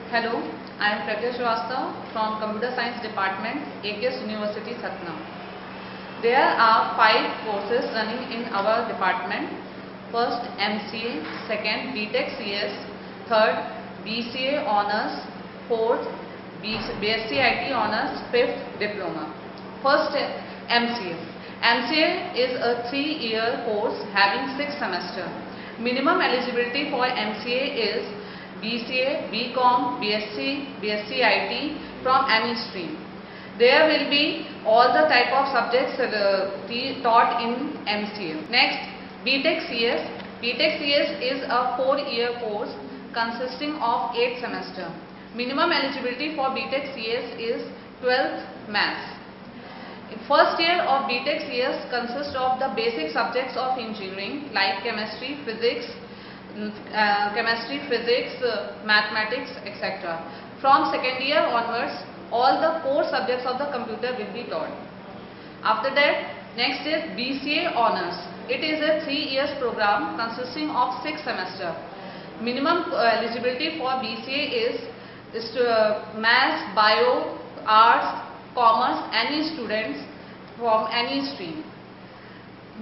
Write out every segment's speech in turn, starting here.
Hello, I am Pragya Shrivastava from Computer Science Department, AKS University, Satna. There are 5 courses running in our department. First, MCA, second, BTech CS, third, BCA Honours, fourth, BSc IT Honours, fifth, Diploma. First, MCA. MCA is a 3-year course having 6 semesters. Minimum eligibility for MCA is BCA, BCom, BSc, BSc IT from any stream. There will be all the type of subjects taught in MCA. Next, BTech CS. BTech CS is a 4-year course consisting of 8 semesters. Minimum eligibility for BTech CS is 12th Maths. First year of BTech CS consists of the basic subjects of engineering like chemistry, physics, mathematics, etc. From second year onwards, all the core subjects of the computer will be taught. After that, next is BCA Honours. It is a 3 years program consisting of 6 semesters. Minimum eligibility for BCA is Maths, Bio, Arts, Commerce, any students from any stream.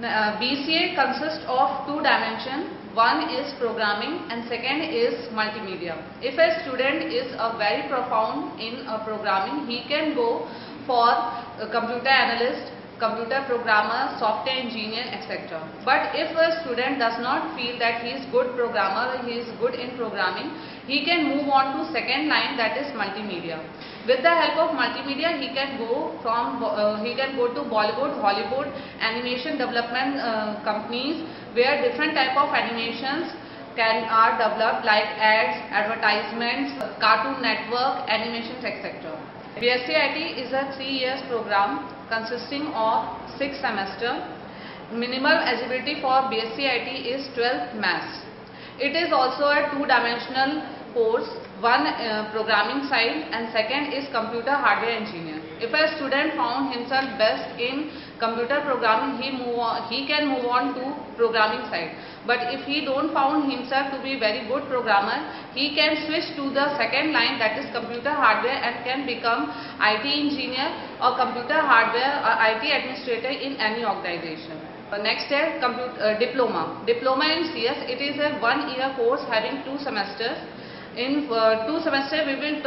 BCA consists of 2 dimensions. One is programming and second is multimedia. If a student is very profound in programming, he can go for a computer analyst, computer programmer, software engineer, etc. But if a student does not feel that he is good programmer, he is good in programming, he can move on to second line, that is multimedia. With the help of multimedia, he can go to Bollywood, Hollywood, animation development companies where different type of animations are developed like ads, advertisements, Cartoon Network, animations, etc. BSc IT is a 3 years program consisting of 6 semesters. Minimum eligibility for BSc IT is 12th Maths. It is also a 2-dimensional course, one programming side and second is computer hardware engineer. If a student found himself best in computer programming, he can move on to programming side. But if he don't found himself to be very good programmer, he can switch to the second line, that is computer hardware, and can become IT engineer or computer hardware or IT administrator in any organization. Next is diploma. Diploma in CS, it is a 1-year course having 2 semesters. In 2 semesters, we will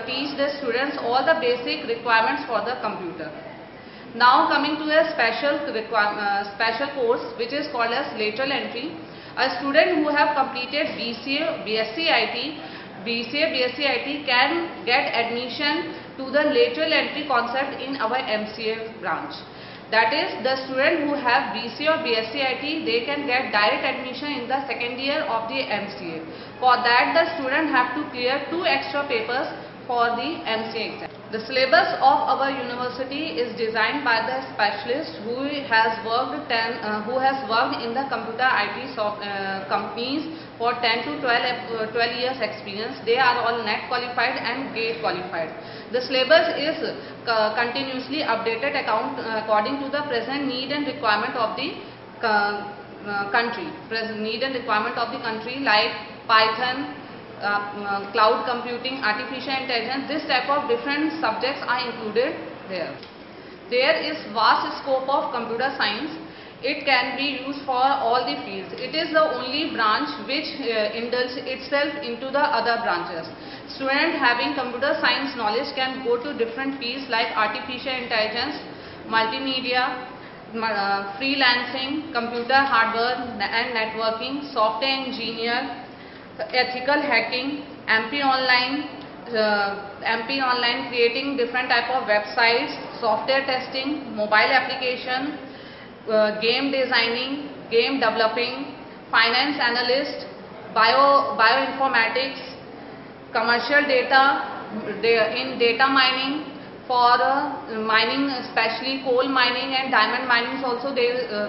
teach the students all the basic requirements for the computer. Now coming to a special course which is called as lateral entry. A student who have completed BCA, BSc IT can get admission to the lateral entry concept in our MCA branch. That is, the student who have BCA or BSc IT, they can get direct admission in the second year of the MCA. For that, the student have to clear 2 extra papers for the MCA exam. The syllabus of our university is designed by the specialist who has worked in the computer IT companies for 10 to 12 years experience. They are all NET qualified and GATE qualified. The syllabus is continuously updated according to the present need and requirement of the country. Like Python, cloud computing, artificial intelligence, this type of different subjects are included there. There is vast scope of computer science. It can be used for all the fields. It is the only branch which indulges itself into the other branches. Student having computer science knowledge can go to different fields like artificial intelligence, multimedia, freelancing, computer hardware and networking, software engineer, ethical hacking, MP Online, creating different type of websites, software testing, mobile application, game designing, game developing, finance analyst, bioinformatics, commercial data, in data mining, for mining, especially coal mining and diamond mining also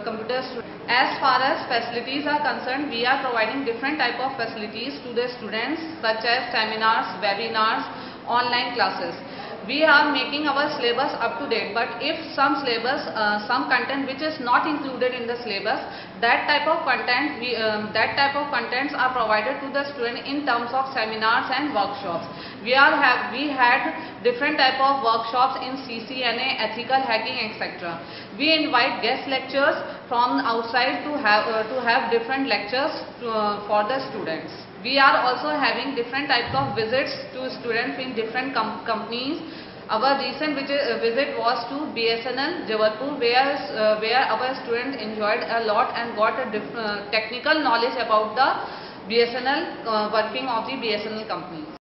computers. As far as facilities are concerned, we are providing different type of facilities to the students such as seminars, webinars, online classes. We are making our syllabus up to date, but if some syllabus, some content which is not included in the syllabus, that type of contents are provided to the student in terms of seminars and workshops. We had different type of workshops in CCNA, ethical hacking, etc. We invite guest lecturers from outside to have different lectures for the students. We are also having different types of visits to students in different companies. Our recent visit was to BSNL Jabalpur, where our students enjoyed a lot and got a technical knowledge about the BSNL, working of the BSNL company.